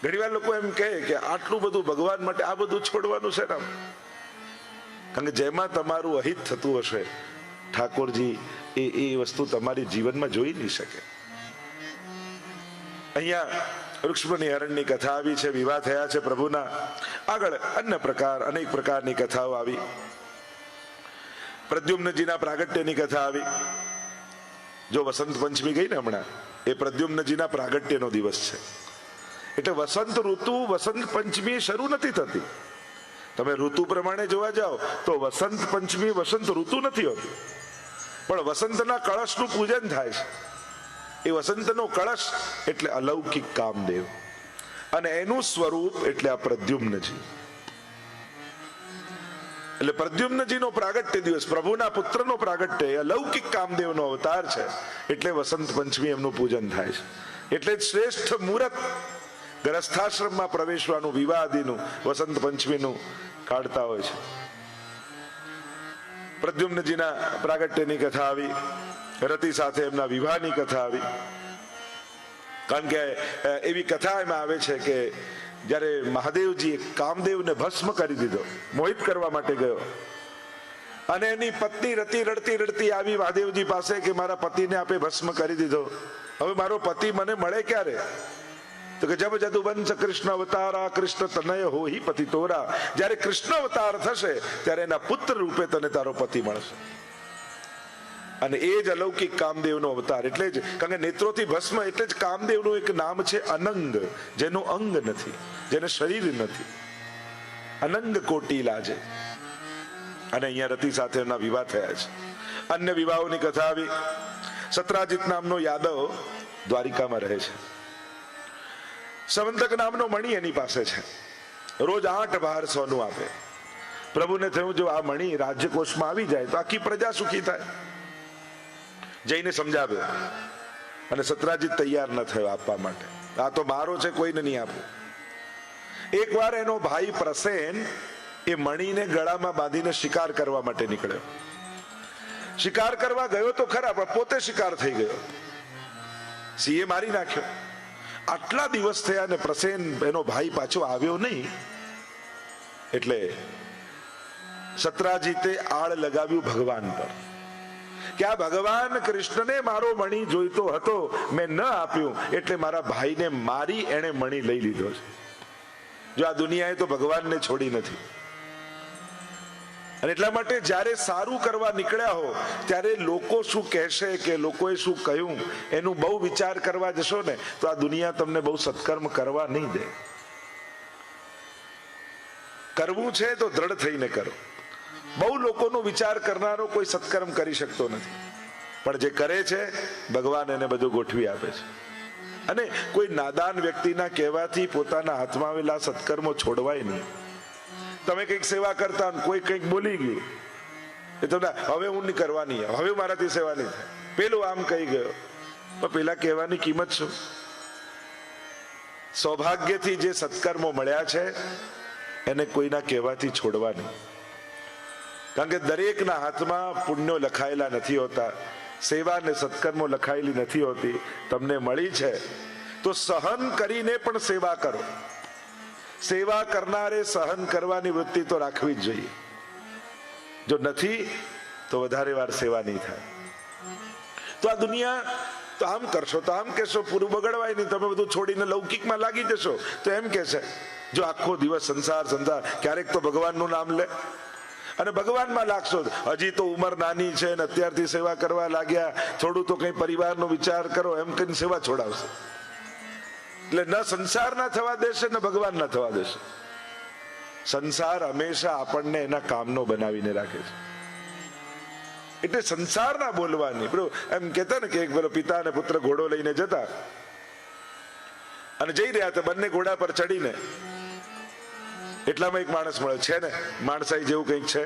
ઘણીવાર લોકો એમ કહે કે આટલું બધું ભગવાન માટે આ બધું છોડવાનું છે ને, કારણ કે જેમાં તમારું અહિત થતું હશે ઠાકોરજી એ વસ્તુ તમારી જીવનમાં જોઈ નહીં શકે. અહીંયા વૃક્ષમુનિ હરણની કથા આવી છે, વિવાહ થયા છે પ્રભુના. આગળ અનેક પ્રકારની કથાઓ આવી. પ્રદ્યુમ્નજીના પ્રાગટ્યની કથા આવી. જો વસંત પંચમી ગઈ ને હમણાં, એ પ્રદ્યુમ્નજીના પ્રાગટ્યનો દિવસ છે. એટલે વસંત ઋતુ વસંત પંચમી શરૂ નથી થતી. તમે ઋતુ પ્રમાણે જોવા જાઓ તો વસંત પંચમી વસંત ઋતુ નથી હોતી, પણ વસંતના કળશનું પૂજન થાય છે. એ વસંતનો કળશ એટલે અલૌકિક કામદેવ, અને એનું સ્વરૂપ એટલે આ પ્રદ્યુમ્નજી. એટલે પ્રદ્યુમ્નજીનો પ્રાગટ્ય દિવસ, પ્રભુના પુત્રનો પ્રાગટ્ય, અલૌકિક કામદેવનો અવતાર છે. એટલે વસંત પંચમી એમનું પૂજન થાય છે. એટલે જ શ્રેષ્ઠ મુહૂર્ત ગ્રસ્થાશ્રમમાં પ્રવેશવાનું, વિવાહાદિનું વસંત પંચમીનું કાઢતા હોય છે. પ્રદ્યુમ્નજીના પ્રાગટ્યની કથા આવી, રતિ સાથે એમના વિવાહની કથા આવી. કારણ કે એવી કથા એમાં આવે છે કે જ્યારે મહાદેવજીએ કામદેવને ભસ્મ કરી દીધો, મોહિત કરવા માટે ગયો, અને એની પત્ની રતિ રડતી રડતી આવી મહાદેવજી પાસે કે મારા પતિને આપે ભસ્મ કરી દીધો, હવે મારો પતિ મને મળે ક્યારે? તો કે જબ જદુવંશ કૃષ્ણ અવતારા કૃષ્ણ તનય હોહિ પતિ તોરા. જ્યારે કૃષ્ણ અવતાર થશે ત્યારે એના પુત્ર રૂપે તને તારો પતિ મળશે. અને એ જ અલૌકિક કામદેવનો અવતાર. એટલે જ કારણ કે નેત્રોથી ભસ્મ, એટલે જ કામદેવનું એક નામ છે અનંગ, જેનું અંગ નથી, જેને શરીર નથી. અનંગ કોટી લાજે. અને અહીંયા રતિ સાથે એમના વિવાહ થયા છે. અન્ય વિવાહોની કથા આવી. સત્રાજીત નામનો યાદવ દ્વારિકામાં રહે છે. સંવંતક નામનો મણી એની પાસે છે. રોજ 8 ભાર સોનું આપે. પ્રભુને થયું જો આ મણી રાજ્યકોષમાં આવી જાય તો આખી પ્રજા સુખી થાય. જઈને સમજાવ્યો, અને સત્રાજીત તૈયાર ન થયો આપવા માટે. આ તો મારો છે, કોઈને નહીં આપું. એકવાર એનો ભાઈ પ્રસેન એ મણીને ગળામાં બાંધીને શિકાર કરવા માટે નીકળ્યો. શિકાર કરવા ગયો તો ખરા, પણ પોતે શિકાર થઈ ગયો. સિંહે મારી નાખ્યો. આટલા દિવસ થયા ને પ્રસેન એનો ભાઈ પાછો આવ્યો નહીં. એટલે સત્રાજીતે આળ લગાવ્યું ભગવાન પર કે આ ભગવાન કૃષ્ણને મારો મણી જોઈતો હતો, મેં ન આપ્યું, એટલે મારા ભાઈને મારી એણે મણી લઈ લીધો છે. જો આ દુનિયાએ તો ભગવાનને છોડી નથી. અને એટલા માટે જ્યારે સારું કરવા નીકળ્યા હો ત્યારે લોકો શું કહેશે કે લોકોએ શું કહ્યું એનું બહુ વિચાર કરવા જશો ને તો આ દુનિયા તમને બહુ સત્કર્મ કરવા નહીં દે. કરવું છે તો દ્રઢ થઈને કરો. બહુ લોકોનો વિચાર કરનારો કોઈ સત્કર્મ કરી શકતો નથી, પણ જે કરે છે ભગવાન એને બધું ગોઠવી આપે છે. અને કોઈ નાદાન વ્યક્તિના કહેવાથી પોતાના હાથમાં આવેલા સત્કર્મો છોડવાય નહીં. તમે કંઈક સેવા કરતા, કોઈ કંઈક બોલી ગયું, એ તમને હવે હું નહીં કરવાની, હવે મારાથી સેવા નહીં થાય, પેલું આમ કહી ગયો, પણ પેલા કહેવાની કિંમત શું? સૌભાગ્યથી જે સત્કર્મો મળ્યા છે એને કોઈના કહેવાથી છોડવા નહીં. કારણ કે દરેકના હાથમાં પુણ્યો લખાયેલા નથી હોતા, સેવા ને સત્કર્મો લખાયેલી નથી હોતી. તમને મળી છે તો સહન કરીને પણ સેવા કરો. સેવા કરનારે સહન કરવાની વૃત્તિ તો રાખવી જ જોઈએ. જો નથી તો વધારે વાર સેવા નહીં થાય. તો આ દુનિયા તો આમ કરશો તો આમ કહેશો, પૂરું બગડવાય નહીં, તમે બધું છોડીને લૌકિકમાં લાગી જશો તો એમ કહેશે. જો આખો દિવસ સંસાર સંસાર, ક્યારેક તો ભગવાનનું નામ લે અને ભગવાનમાં લાગશો. હજી તો ઉંમર નાની છે ને અત્યારથી સેવા કરવા લાગ્યા, થોડું તો કઈ પરિવારનો વિચાર કરો, એમ કઈ સેવા છોડાવશે. એટલે ન સંસાર ના થવા દેશે ને ભગવાન ના થવા દેશે. સંસાર હંમેશા આપણને એના કામનો બનાવીને રાખે છે. એટલે સંસાર ના બોલવાની. એમ કેતા ને કે એક પેલો પિતા અને પુત્ર ઘોડો લઈને જતા અને જઈ રહ્યા હતા, બંને ઘોડા પર ચડીને એટલામાં એક માણસ મળે છે ને, માણસાઈ જેવું કંઈક છે,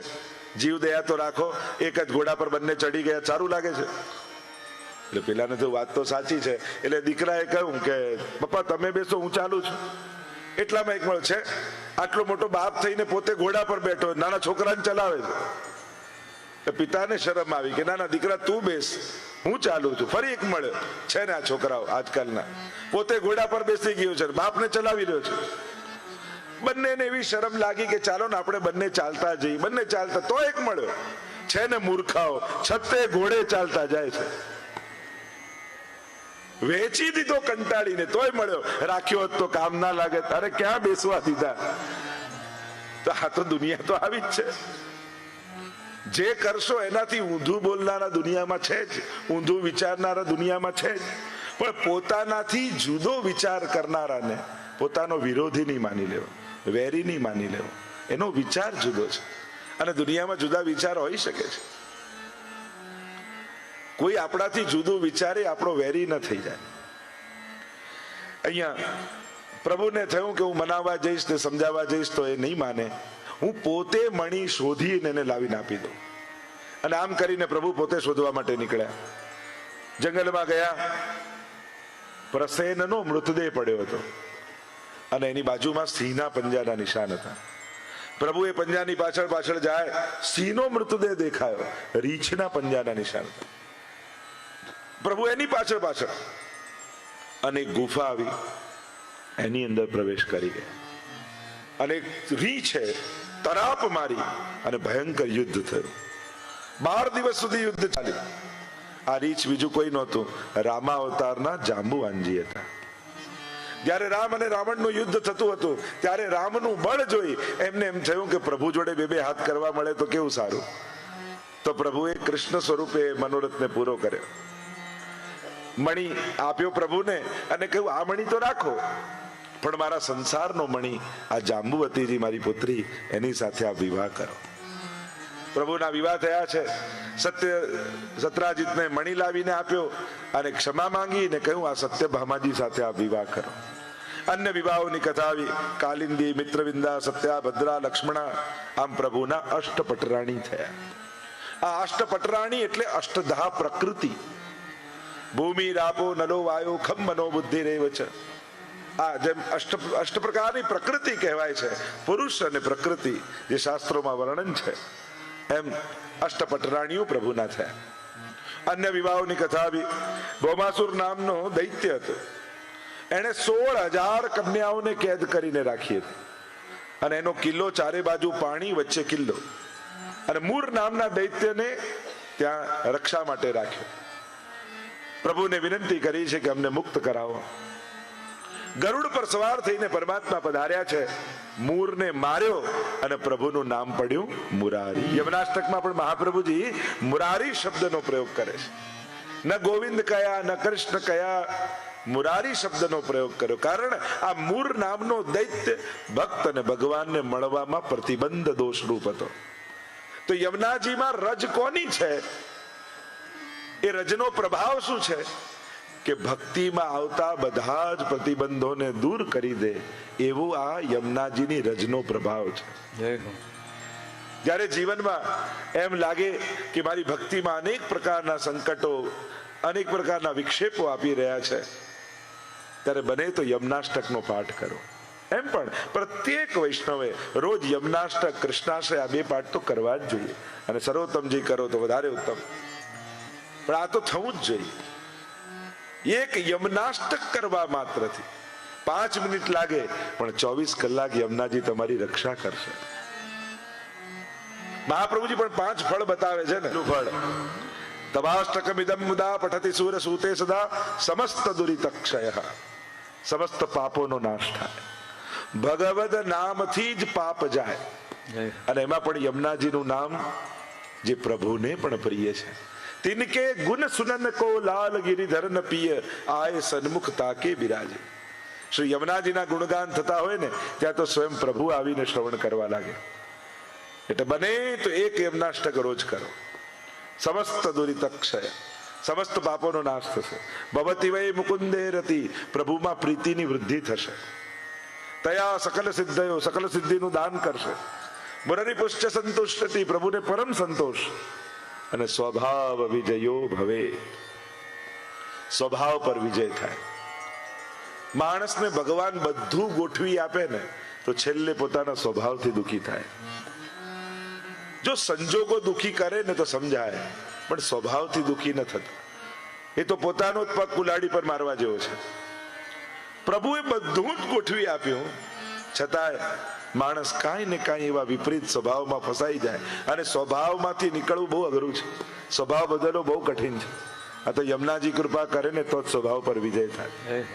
જીવ દયા તો રાખો, એક જ ઘોડા પર બંને ચડી ગયા, સારું લાગે છે. એટલે પેલાને તો વાત તો સાચી છે. એટલે દીકરાએ કહ્યું કે પપ્પા તમે બેસો, હું ચાલુ છું. એટલામાં એક મળે છે, આટલો મોટો બાપ થઈને પોતે ઘોડા પર બેઠો, નાના છોકરાને ચલાવે છે. પિતાને શરમ આવી કે ના ના દીકરા તું બેસ, હું ચાલુ છું. ફરી એક મળ્યો છે ને આ છોકરાઓ આજકાલના, પોતે ઘોડા પર બેસી ગયો છે, બાપને ચલાવી રહ્યો છે. બંનેને એવી શરમ લાગી કે ચાલો ને આપણે બંને ચાલતા જઈએ. બંને ચાલતા, તો એક મળ્યો છે ને મૂર્ખાઓ, છતે ઘોડે ચાલતા જાય છે. વેચી દીધો કંટાળીને, તોય મળ્યો. રાખ્યો હોત તો કામ ના લાગે, અરે ક્યાં બેસવા દીધા. તો આ તો દુનિયા તો આવી જ છે. જે કરશો એનાથી ઊંધું બોલનારા દુનિયામાં છે જ, ઊંધું વિચારનારા દુનિયામાં છે જ. પણ પોતાનાથી જુદો વિચાર કરનારાને પોતાનો વિરોધી નહીં માની લેવો, વેરી નહીં માની લેવો. એનો વિચાર જુદો છે. અને દુનિયામાં જુદા વિચાર હોઈ શકે છે. કોઈ આપણાથી જુદું વિચારે આપણો વેરી ન થઈ જાય. અહીંયા પ્રભુને થયું કે હું મનાવવા જઈશ ને સમજાવવા જઈશ તો એ નહીં માને, હું પોતે મણી શોધીને એને લાવીને આપી દઉં. અને આમ કરીને પ્રભુ પોતે શોધવા માટે નીકળ્યા. જંગલમાં ગયા, પ્રસેનનો મૃતદેહ પડ્યો હતો અને એની બાજુમાં સિંહના પંજાના નિશાન હતા. પ્રભુ એ પંજાની પાછળ પાછળ જાય, સિંહનો મૃતદેહ દેખાયો, રીંછના પંજાના નિશાન હતા. પ્રભુ એની પાછળ પાછળ, અને ગુફા આવી, એની અંદર પ્રવેશ કરી ગયા. અને રીંછે તરાપ મારી અને ભયંકર યુદ્ધ થયું. 12 દિવસ સુધી યુદ્ધ ચાલ્યું. આ રીંછ બીજું કોઈ નહોતું, રામા અવતારના જાંબુવાનજી હતા. જ્યારે રામ અને રાવણનું યુદ્ધ થતું હતું ત્યારે રામનું બળ જોઈ એમને એમ થયું કે પ્રભુ જોડે બે હાથ કરવા મળે તો કેવું સારું. તો પ્રભુએ કૃષ્ણ સ્વરૂપે મનોરથને પૂરો કર્યો. મણી આપ્યો પ્રભુને અને કહ્યું આ મણી તો રાખો, પણ મારા સંસારનો મણી આ જાંબુવતીજી મારી પુત્રી, એની સાથે આ વિવાહ કરો. પ્રભુના વિવાહ થયા છે. સત્રાજીતને મણી લાવીને આપ્યો અને ક્ષમા માંગીને કહ્યું આ સત્યભામાજી સાથે આ વિવાહ કરો. અન્ય વિવાહોની કથા આવી. કાલિંદી, મિત્રવિંદા, સત્યા, ભદ્રા, લક્ષ્મણા, આમ પ્રભુના અષ્ટપટરાણી થયા. આ અષ્ટપટરાણી એટલે અષ્ટધા પ્રકૃતિ. ભૂમિ, રાપો, નલો, વાયો, ખમ, મનો, બુદ્ધિ રેવ છે. આ જેમ અષ્ટ પ્રકારની પ્રકૃતિ કહેવાય છે, પુરુષ અને પ્રકૃતિ જે શાસ્ત્રોમાં વર્ણન છે, એમ અષ્ટપટરાણીઓ પ્રભુના થયા. અન્ય વિવાહોની કથા આવી. ભૌમાસુર નામનો દૈત્ય હતો. એણે 16,000 કન્યાઓને કેદ કરીને રાખી હતી અને એનો કિલ્લો ચારે બાજુ પાણી, વચ્ચે કિલ્લો. અને મૂર નામના દૈત્યને ત્યાં રક્ષા માટે રાખ્યો. પ્રભુને વિનંતી કરી છે કે અમને મુક્ત કરાવો. ગરુડ પર સવાર થઈને પરમાત્મા પધાર્યા છે. મૂરને માર્યો અને પ્રભુનું નામ પડ્યું મુરારી. યમનાષ્ટકમાં પણ મહાપ્રભુજી મુરારી શબ્દનો પ્રયોગ કરે છે. ન ગોવિંદ કયા, ન કૃષ્ણ કયા, મુરારી શબ્દનો પ્રયોગ કર્યો. કારણ આ મૂર નામનો દૈત્ય ભક્ત અને ભગવાનને મળવામાં પ્રતિબંધ દોષરૂપ હતો. તો યમુનાજીમાં રજ કોની છે? એ રજનો પ્રભાવ શું છે કે ભક્તિમાં આવતા બધા જ પ્રતિબંધોને દૂર કરી દે, એવું આ યમુનાજીની રજનો પ્રભાવ છે. જ્યારે જીવનમાં એમ લાગે કે મારી ભક્તિમાં અનેક પ્રકારના સંકટો, અનેક પ્રકારના વિક્ષેપો આપી રહ્યા છે, ત્યારે બને તો યમનાષ્ટકનો પાઠ કરો. એમ પણ પ્રત્યેક વૈષ્ણવે રોજ યમનાષ્ટક, કૃષ્ણાશ્રય આ 2 પાઠ તો કરવા જ જોઈએ. અને સર્વોત્તમજી કરો તો વધારે ઉત્તમ. પણ આ તો થવું જ જોઈએ. એક યમનાષ્ટક કરવા માત્રથી 5 મિનિટ લાગે, પણ 24 કલાક યમુનાજી તમારી રક્ષા કરશે. મહાપ્રભુજી પણ 5 ફળ બતાવે છે ને. ફળ તવાષ્ટકમિદં મુદા પઠતિ સૂર સૂતે સદા સમસ્ત દુરિતક્ષય. સમસ્ત પાપોનો નાશ થાય. ભગવદ નામથી જ પાપ જાય. અને એમાં પણ યમુનાજીનું નામ જે પ્રભુને પણ પ્રિય છે. तिनके गुण सुनन को लाल गिरिधर न पिय आए सन्मुख ताके बिराजे. श्री यमुनाजीना गुणगान થતા હોય ને ત્યાં તો સ્વયં પ્રભુ આવીને શ્રવણ કરવા લાગે. એટલે બને તો એક યમનાષ્ટક રોજ કરો. સમસ્ત દુરિતક્ષય, સમસ્ત પાપોનો નાશ થશે. ભવતિ વૈ મુકુંદે રતિ, પ્રભુમાં પ્રીતિની વૃદ્ધિ થશે. તયા સકલ સિદ્ધયો, સકલ સિદ્ધિનું દાન કરશે. મુરરી પુષ્ચ સંતુષ્ટતિ, પ્રભુને પરમ સંતોષ. અને સ્વભાવ વિજયો ભવે, સ્વભાવ પર વિજય થાય. માણસને ભગવાન બધું ગોઠવી આપે ને તો છેલ્લે પોતાના સ્વભાવથી દુખી થાય. જો સંજોગો દુખી કરે ને તો સમજાય, પણ સ્વભાવથી દુખી ન થતા. એ તો પોતાનો જ પગ કુલાડી પર મારવા જેવો છે. પ્રભુએ બધું જ ગોઠવી આપ્યું, છતાંય માણસ કાંઈ ને કાંઈ એવા વિપરીત સ્વભાવમાં ફસાઈ જાય, અને સ્વભાવમાંથી નીકળવું બહુ અઘરું છે. સ્વભાવ બદલવો બહુ કઠિન છે. આ તો યમુનાજી કૃપા કરે ને તો જ સ્વભાવ પર વિજય થાય.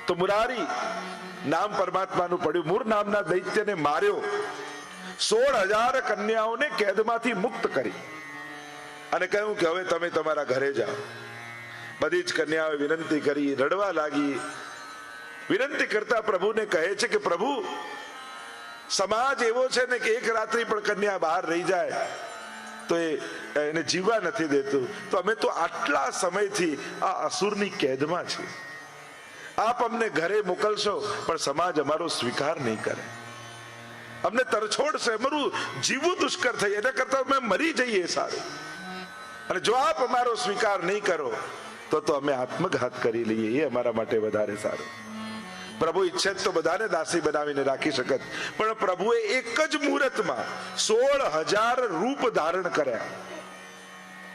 તો મુરારી નામ પરમાત્માનું પડ્યું. મૂળ નામના દૈત્યને માર્યો, 16,000 કન્યાઓને કેદમાંથી મુક્ત કરી અને કહ્યું કે હવે તમે તમારા ઘરે જાઓ. બધી જ કન્યાઓએ વિનંતી કરી, રડવા લાગી. વિનંતી કરતા પ્રભુને કહે છે કે પ્રભુ, સમાજ એવો છે ને કે એક રાત્રિ પણ કન્યા બહાર રહી જાય તો એને જીવવા નથી દેતું. તો અમે તો આટલા સમયથી આ અસુરની કેદમાં છીએ. આપ અમને ઘરે મોકલશો પણ સમાજ અમારો સ્વીકાર નહીં કરે, અમને તરછોડશે, અમારું જીવવું દુષ્કર થઈ, એના કરતા અમે મરી જઈએ સારું. અને જો આપ અમારો સ્વીકાર નહીં કરો તો અમે આત્મઘાત કરી લઈએ, એ અમારા માટે વધારે સારું. પ્રભુ ઈચ્છે તો બધાને દાસી બનાવીને રાખી શકત, પણ પ્રભુએ એક જ મુહૂર્તમાં 16,000 રૂપ ધારણ કર્યા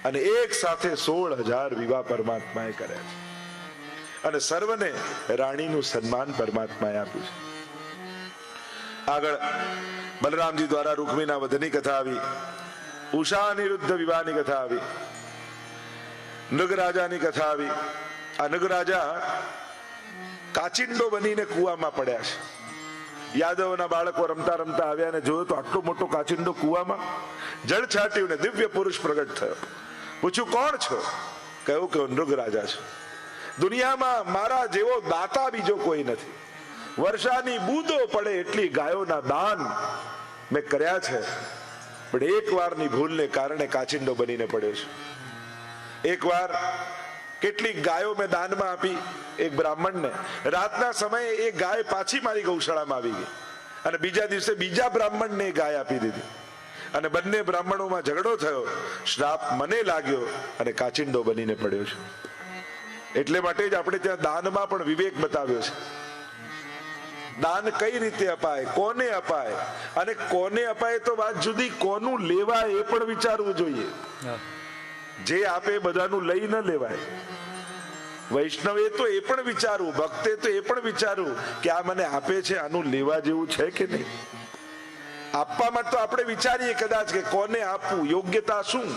અને એક સાથે 16,000 વિવાહ પરમાત્માએ કર્યા છે. અને સર્વને રાણીનું સન્માન પરમાત્માએ આપ્યું છે. આગળ બલરામજી દ્વારા રૂકમીના વધની કથા આવી, ઉષા અનિરુદ્ધ વિવાહની કથા આવી, નગરાજાની કથા આવી. આ નગરાજા કાચિંડો બનીને કુવામાં પડ્યા છે. યાદવના બાળકો રમતા રમતા આવ્યા અને જોયું તો આટલો મોટો કાચિંડો કુવામાં. જળ છાટ્યું ને દિવ્ય પુરુષ પ્રગટ થયો. પૂછ્યું કોણ છો? કહ્યું કે નૃગરાજા છે. દુનિયામાં મારા જેવો દાતા બીજો કોઈ નથી. વર્ષાની બૂંદો પડે એટલી ગાયોના દાન મેં કર્યા છે, પણ એક વારની ભૂલને કારણે કાચિંડો બનીને પડ્યો છે. એક વાર કેટલીક ગાયો મેં દાનમાં આપી એક બ્રાહ્મણને. રાતના સમયે એ ગાય પાછી મારી ગૌશાળામાં આવી ગઈ અને બીજા દિવસે બીજા બ્રાહ્મણને ગાય આપી દીધી અને બંને બ્રાહ્મણોમાં ઝઘડો થયો. શ્રાપ મને લાગ્યો અને કાચિંડો બનીને પડ્યો છે. એટલે માટે જ આપણે ત્યાં દાનમાં પણ વિવેક બતાવ્યો છે. દાન કઈ રીતે અપાય, કોને અપાય, અને કોને અપાય તો વાત જુદી, કોનું લેવાય એ પણ વિચારવું જોઈએ. જે આપે બધાનું લઈ ન લેવાય. વૈષ્ણવે તો એ પણ વિચારવું, ભક્તે તો એ પણ વિચારવું કે આ મને આપે છે, આનું લેવા જેવું છે કે નહીં. આપવામાં તો આપણે વિચારીએ કદાચ કે કોને આપવું, યોગ્યતા શું.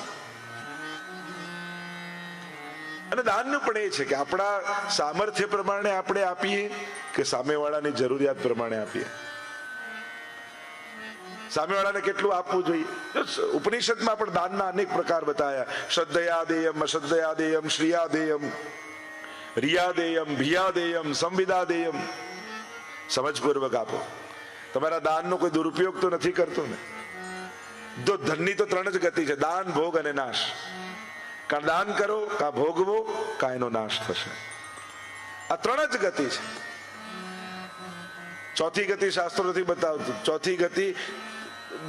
અને દાનનું પણ એ છે કે આપણા સામર્થ્ય પ્રમાણે આપણે આપીએ કે સામેવાળાની જરૂરિયાત પ્રમાણે આપીએ. સામેવાળાને કેટલું આપવું જોઈએ. ઉપનિષદમાં પણ દાનના અનેક પ્રકાર બતાવ્યા. શ્રદ્ધયા દેયમ, અશ્રદ્ધયા દેયમ, શ્રિયા દેયમ, રિયા દેયમ, ભિયા દેયમ, સંવિદા દેયમ. સમજપૂર્વક આપો. તમારા દાનનો કોઈ દુરુપયોગ તો નથી કરતો ને. જો ધનની તો 3 જ ગતિ છે, દાન, ભોગ અને નાશ. કા દાન કરો, કા ભોગવો, કા એનો નાશ થશે. આ 3 જ ગતિ છે. ચોથી ગતિ શાસ્ત્રો નથી બતાવતું. ચોથી ગતિ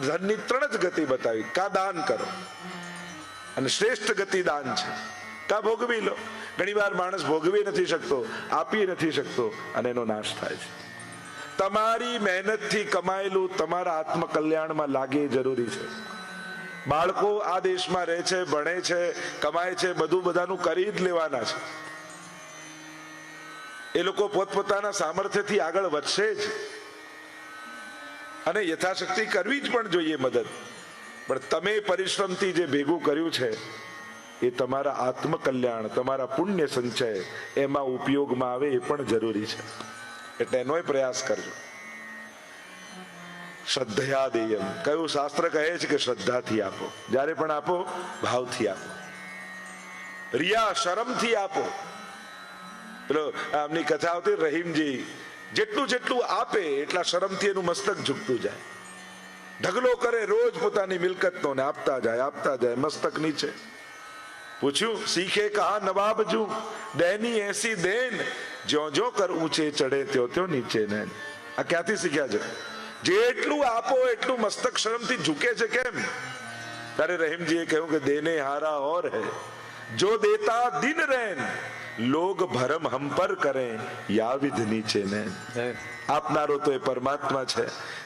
ધનની 3 જ ગતિ બતાવી. કા દાન કરો, અને શ્રેષ્ઠ ગતિ દાન છે, કા ભોગવી લો. ઘણી વાર માણસ ભોગવી નથી શકતો, આપી નથી શકતો, અને એનો નાશ થાય છે. તમારી મહેનતથી કમાયેલું તમારા આત્મકલ્યાણમાં લાગે એ જરૂરી છે. બાળકો આ દેશમાં રહે છે, ભણે છે, કમાય છે, બધું બધાનું કરી જ લેવાના છે. એ લોકો પોતપોતાના સામર્થ્યથી આગળ વધશે જ, અને યથાશક્તિ કરવી જ પણ જોઈએ મદદ. પણ તમે પરિશ્રમથી જે ભેગું કર્યું છે એ તમારા આત્મકલ્યાણ, તમારા પુણ્ય સંચય એમાં ઉપયોગમાં આવે એ પણ જરૂરી છે. એટલે એનોય પ્રયાસ કરજો. શ્રદ્ધયા દેયમ, કયું શાસ્ત્ર કહે છે કે શ્રદ્ધાથી આપો. જ્યારે પણ આપો ભાવથી આપો. રિયા, શરમથી આપો. પેલો આમની કથા આવતી, રહીમજી જેટલું જેટલું આપે એટલા શરમથી એનું મસ્તક ઝૂકતું જાય. ઢગલો કરે રોજ પોતાની મિલકતનો ને આપતા જાય, મસ્તક નીચે. પૂછ્યું, શીખે કહા નવાબ જુ દૈની એસી દેન, જ્યો જ્યો કર ઊંચે ચડે ત્યો ત્યો નીચે નૈન. આ ક્યાંથી શીખ્યા છે? જેટલું આપો એટલું મસ્તક શરમથી ઝૂકે છે. કેમ? ત્યારે રહીમજીએ કહ્યું કે દેને હારા ઓર હૈ, જો દેતા દિન રૈન, લોગ ભરમ હમ પર કરે યા વિધ નીચે ને. આપનારો તો એ પરમાત્મા છે,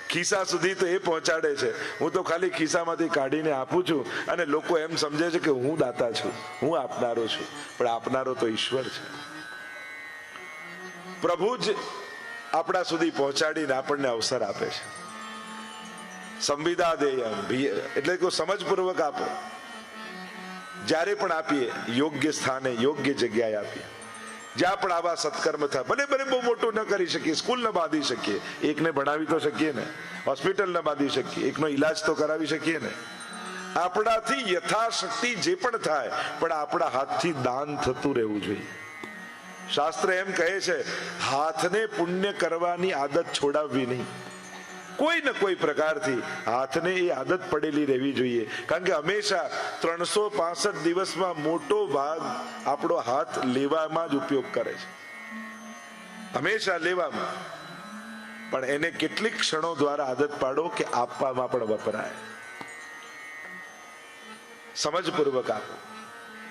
ખિસ્સા સુધી તો એ પહોંચાડે છે. હું તો ખાલી ખિસ્સામાંથી કાઢીને આપું છું અને લોકો એમ સમજે છે કે હું દાતા છું, હું આપનારો છું, પણ આપનારો તો ઈશ્વર છે. પ્રભુ જ આપણા સુધી પહોંચાડીને આપણને અવસર આપે છે. સંવિદા દેયમ એટલે કે સમજપૂર્વક આપો. જ્યારે પણ આપીએ યોગ્ય સ્થાને યોગ્ય જગ્યાએ આપીએ. જ્યાં પણ આવા સત્કર્મ થાય, ભલે ભલે બહુ મોટું ન કરી શકીએ, સ્કૂલ ન બાંધી શકીએ, એકને ભણાવી તો શકીએ ને, હોસ્પિટલ ન બાંધી શકીએ, એકનો ઈલાજ તો કરાવી શકીએ ને. આપણાથી યથાશક્તિ જે પણ થાય, પણ આપણા હાથથી દાન થતું રહેવું જોઈએ. શાસ્ત્ર એમ કહે છે, હાથને પુણ્ય કરવાની આદત છોડાવવી નહીં. કોઈ ને કોઈ પ્રકારથી હાથને એ આદત પડેલી રહેવી જોઈએ. કારણ કે હંમેશા 365 દિવસમાં મોટો ભાગ આપણો હાથ લેવામાં જ ઉપયોગ કરે છે, હંમેશા લેવામાં. પણ એને કેટલીક ક્ષણો દ્વારા આદત પાડો કે આપવામાં પણ વપરાય. સમજપૂર્વક આપો.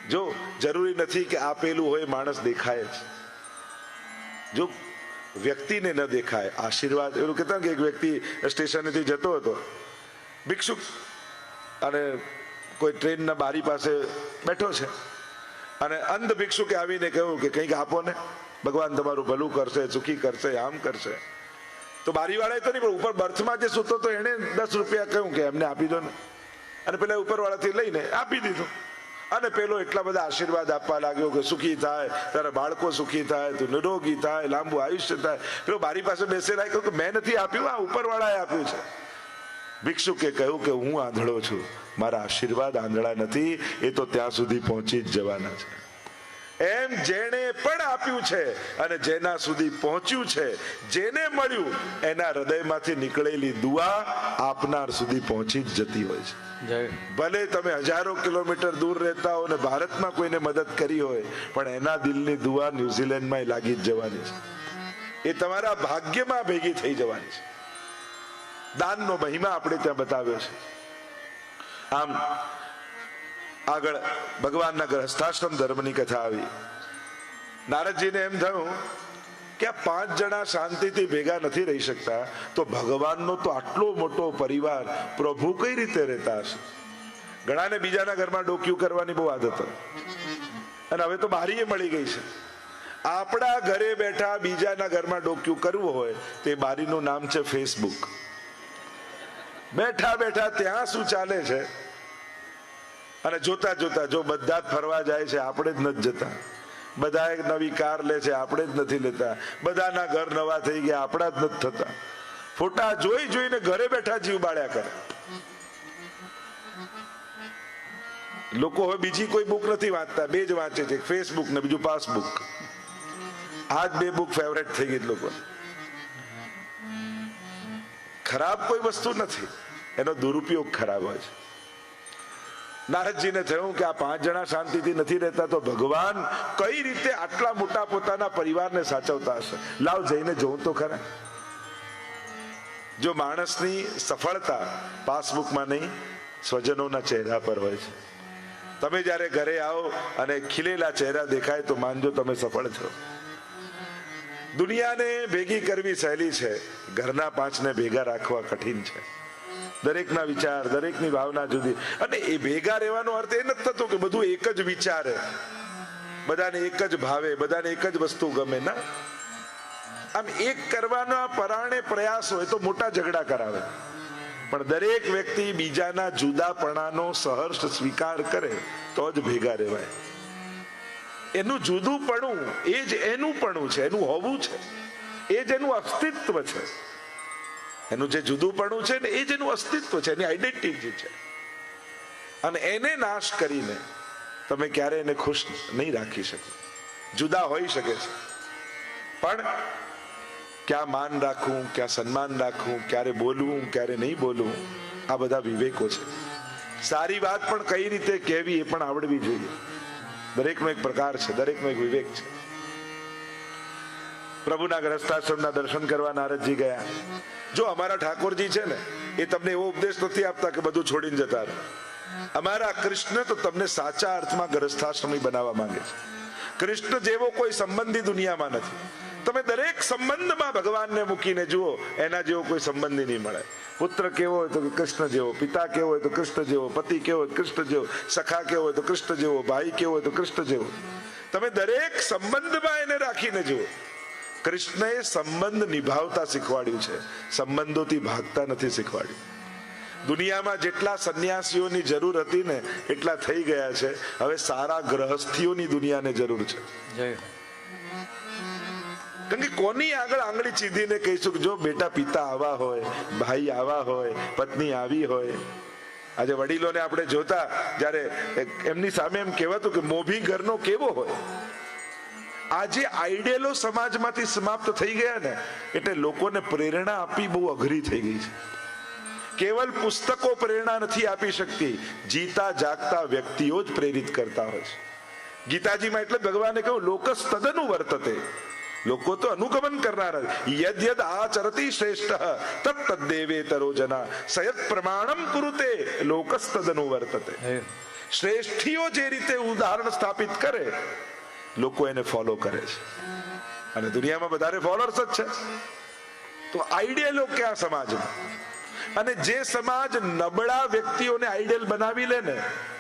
જો જરૂરી નથી કે આપેલું હોય માણસ દેખાય જ. જો વ્યક્તિને ન દેખાય, આશીર્વાદ. એવું કહેતા કે એક વ્યક્તિ સ્ટેશનેથી જતો હતો, ભિક્ષુક, અને કોઈ ટ્રેનના બારી પાસે બેઠો છે, અને અંધ ભિક્ષુકે આવીને કહ્યું કે કંઈક આપો ને, ભગવાન તમારું ભલું કરશે, સુખી કરશે, આમ કરશે. તો બારીવાળાએ તો નહીં, પણ ઉપર બર્થમાં જે સૂતો તો એને 10 રૂપિયા કહ્યું કે એમને આપી દો ને, અને પેલા ઉપરવાળાથી લઈને આપી દીધું. અને પેલો એટલા બધા આશીર્વાદ આપવા લાગ્યો કે સુખી થાય, તારા બાળકો સુખી થાય, તું નિરોગી થાય, લાંબુ આયુષ્ય થાય. પેલો બારી પાસે બેસેલા કહ્યું કે મેં નથી આપ્યું, આ ઉપરવાળાએ આપ્યું છે. ભિક્ષુકે કહ્યું કે હું આંધળો છું, મારા આશીર્વાદ આંધળા નથી, એ તો ત્યાં સુધી પહોંચી જ જવાના છે. એમ જેણે પણ આપ્યું છે અને જેના સુધી પહોંચ્યું છે, જેને મળ્યું, એના હૃદયમાંથી નીકળેલી દુઆ આપનાર સુધી પહોંચી જ જતી હોય છે. ભલે તમે હજારો કિલોમીટર દૂર રહેતા હો ને ભારતમાં કોઈને મદદ કરી હોય, પણ એના દિલની દુઆ ન્યુઝીલેન્ડમાં લાગી જ જવાની છે. એ તમારા ભાગ્યમાં ભેગી થઈ જવાની છે. દાનનો મહિમા આપણે ત્યાં બતાવ્યો છે. આમ આગળ ભગવાનના ગ્રહસ્થાશ્રમ ધર્મની કથા આવી. નારદજીને એમ થયું કે આ 5 જણા શાંતિથી ભેગા નથી રહી શકતા, તો ભગવાનનો તો આટલો મોટો પરિવાર, પ્રભુ કઈ રીતે રહેતા હશે? ઘણાને બીજાના ઘરમાં ડોક્યું કરવાની બહુ આદત હોય, અને હવે તો બારીએ મળી ગઈ છે. આપણા ઘરે બેઠા બીજાના ઘરમાં ડોક્યું કરવું હોય, તે બારીનું નામ છે ફેસબુક. બેઠા બેઠા ત્યાં શું ચાલે છે, અને જોતા જોતા જો બધા જ ફરવા જાય છે, આપણે જ નથી જતા. બધા નવી કાર લે છે, આપણે જ નથી લેતા. બધાના ઘર નવા થઈ ગયા, આપણા જ નથી થતા. ફોટા જોઈ જોઈને ઘરે બેઠા જીવ બાળ્યા કરે. લોકો હવે બીજી કોઈ બુક નથી વાંચતા, 2 જ વાંચે છે, ફેસબુક ને બીજું પાસબુક. આ જ 2 બુક ફેવરેટ થઈ ગઈ લોકો. ખરાબ કોઈ વસ્તુ નથી, એનો દુરુપયોગ ખરાબ હોય છે. નારદજીને થયું કે આ 5 જણા શાંતિથી નથી રહેતા, તો ભગવાન કઈ રીતે આટલા મોટા પોતાના પરિવારને સાચવતા હશે? લાવ જઈને જોઉં તો ખરા. જો માણસની સફળતા પાસબુકમાં નહીં, સ્વજનોના ચહેરા પર હોય છે. તમે જ્યારે ઘરે આવો અને ખીલેલા ચહેરા દેખાય તો માનજો તમે સફળ છો. દુનિયાને ભેગી કરવી સહેલી છે, ઘરના 5ને ભેગા રાખવા કઠિન છે. દરેકના વિચાર, દરેકની ભાવના જુદી. અને એ ભેગા રહેવાનો અર્થ એ નથી થતો કે બધું એક જ વિચારે, બધાને એક જ ભાવે, બધાને એક જ વસ્તુ ગમે. ના, આમ એક કરવાનો પરાણે પ્રયાસ હોય તો મોટા ઝઘડા કરાવે, પણ દરેક વ્યક્તિ બીજાના જુદાપણાનો સહર્ષ સ્વીકાર કરે તો જ ભેગા રહેવાય. એનું જુદુંપણું એ જ એનું પણું છે, એનું હોવું છે, એ જ એનું અસ્તિત્વ છે. એનું જે જુદુંપણું છે ને, એ જ એનું અસ્તિત્વ છે, એની આઈડેન્ટિટી છે. અને એને નાશ કરીને તમે ક્યારે એને ખુશ નહીં રાખી શકો. જુદા હોઈ શકે છે, પણ ક્યાં માન રાખવું, ક્યાં સન્માન રાખવું, ક્યારે બોલવું, ક્યારે નહીં બોલવું, આ બધા વિવેકો છે. સારી વાત પણ કઈ રીતે કહેવી એ પણ આવડવી જોઈએ. દરેકનો એક પ્રકાર છે, દરેકનો એક વિવેક છે. પ્રભુના ગ્રહસ્થાશ્રમના દર્શન કરવા નારદજી ગયા. જો અમારા ઠાકોરજી છે ને, એ તમને એવો ઉપદેશ નથી આપતા કે બધું છોડીને જતા રહો. અમારા કૃષ્ણ તો તમને સાચા અર્થમાં ગ્રહસ્થાશ્રમી બનાવવા માંગે છે. કૃષ્ણ જેવો કોઈ સંબંધી દુનિયામાં નથી. તમે દરેક સંબંધમાં ભગવાનને મૂકીને જુઓ, એના જેવો કોઈ સંબંધી નહીં મળે. પુત્ર કેવો હોય તો કૃષ્ણ જેવો, પિતા કેવો હોય તો કૃષ્ણ જેવો, પતિ કેવો હોય તો કૃષ્ણ જેવો, સખા કેવો હોય તો કૃષ્ણ જેવો, ભાઈ કેવો હોય તો કૃષ્ણ જેવો. તમે દરેક સંબંધમાં એને રાખીને જુઓ. કૃષ્ણએ સંબંધ નિભાવતા શીખવાડ્યું છે, સંબંધોથી ભાગતા નથી શીખવાડ્યું. દુનિયામાં જેટલા સંન્યાસીઓની જરૂર હતી ને એટલા થઈ ગયા છે. હવે સારા ગ્રહસ્થીઓની દુનિયાને જરૂર છે. કારણ કે કોની આગળ આંગળી ચીધીને કહીશું કે જો બેટા પિતા આવા હોય, ભાઈ આવા હોય, પત્ની આવી હોય. આજે વડીલોને આપણે જોતા, જ્યારે એમની સામે એમ કહેવાતું કે મોભી ઘરનો કેવો હોય. આજે આઈડિયલો સમાજમાંથી સમાપ્ત થઈ ગયા ને એટલે લોકોને પ્રેરણા આપવી બહુ અઘરી થઈ ગઈ છે. કેવલ પુસ્તકો પ્રેરણા નથી આપી શકતી, જીતા જાગતા વ્યક્તિઓ જ પ્રેરિત કરતા હોય છે. ગીતાજીમાં એટલે ભગવાને કહ્યું લોકસ તદનુ વર્તતે, લોકો તો અનુગમન કરનાર. યદ યદ આચરતી શ્રેષ્ઠ તત્તદ દેવેતરો જના સયત પ્રમાણમ કુરુતે લોકસ તદનુ વર્તતે. શ્રેષ્ઠીઓ જે રીતે ઉદાહરણ સ્થાપિત કરે, લોકો એને ફોલો કરે છે. અને દુનિયામાં વધારે ફોલોઅર્સ જ છે. તો આઈડિયલો ક્યાં સમાજમાં? અને જે સમાજ નબળા વ્યક્તિઓને આઈડિયલ બનાવી લે ને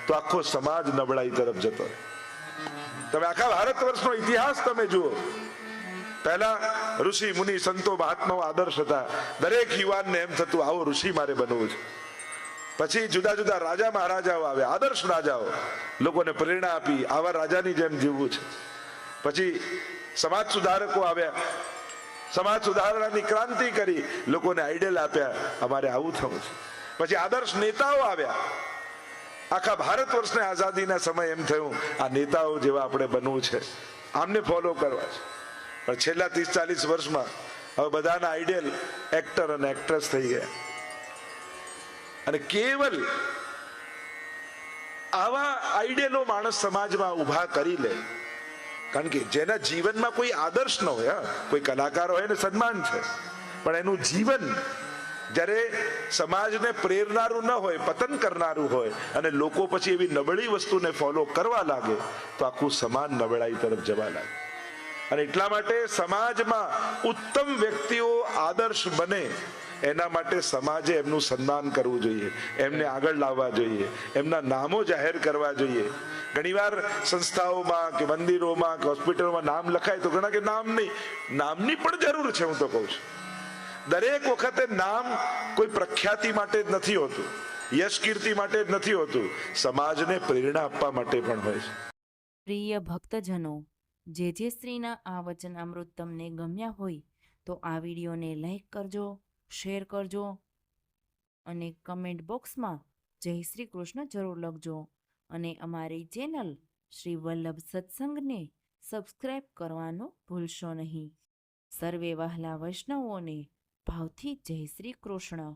તો આખો સમાજ નબળાઈ તરફ જતો રહે. તમે આખા ભારત વર્ષનો ઇતિહાસ તમે જુઓ. પહેલા ઋષિ મુનિ સંતો મહાત્માઓ આદર્શ હતા. દરેક યુવાનને એમ થતું આવો ઋષિ મારે બનવું છે. પછી જુદા જુદા રાજા મહારાજાઓ આવ્યા, આદર્શ રાજાઓ, લોકોને પ્રેરણા આપી આવા રાજાની જેમ જીવવું છે. પછી સમાજ સુધારકો આવ્યા, સમાજ સુધારણાની ક્રાંતિ કરી, લોકોને આઈડિયલ આપ્યા, અમારે આવું થવું છે. પછી આદર્શ નેતાઓ આવ્યા. આખા ભારત વર્ષને આઝાદીના સમય એમ થયું આ નેતાઓ જેવા આપણે બનવું છે, આમને ફોલો કરવા છે. પણ છેલ્લા 30-40 વર્ષમાં હવે બધાના આઈડિયલ એક્ટર અને એક્ટ્રેસ થઈ ગયા. અને કેવલ આવા આઈડિયલો માણસ સમાજમાં ઉભા કરી લે. કારણ કે જેના જીવનમાં કોઈ આદર્શ ન હોય, કોઈ કલાકાર હોય ને સન્માન છે, પણ એનું જીવન જ્યારે સમાજને પ્રેરનારું ન હોય, પતન કરનારું હોય, અને લોકો પછી એવી નબળી વસ્તુને ફોલો કરવા લાગે તો આખું સમાજ નબળાઈ તરફ જવા લાગે. અને એટલા માટે સમાજમાં ઉત્તમ વ્યક્તિઓ આદર્શ બને એના માટે સમાજે એમનું સન્માન કરવું જોઈએ, એમને આગળ લાવવા જોઈએ, એમના નામો જાહેર કરવા જોઈએ. ઘણીવાર સંસ્થાઓમાં કે મંદિરોમાં કે હોસ્પિટલોમાં નામ લખાય તો ઘણા કે નામની પણ જરૂર છે. હું તો કહું છું દરેક વખતે નામ કોઈ પ્રખ્યાતિ માટે જ નથી હોતું, યશ કીર્તિ માટે જ નથી હોતું, સમાજને પ્રેરણા આપવા માટે પણ હોય છે. પ્રિય ભક્તજનો, જે શ્રીના આ વચનામૃત તમને ગમ્યા હોય તો આ વિડીયોને લાઈક કરજો, શેર કરજો અને કમેન્ટ બોક્સમાં જય શ્રી કૃષ્ણ જરૂર લખજો. અને અમારી ચેનલ શ્રી વલ્લભ સત્સંગને સબસ્ક્રાઈબ કરવાનું ભૂલશો નહીં. સર્વે વહાલા વૈષ્ણવોને ભાવથી જય શ્રી કૃષ્ણ.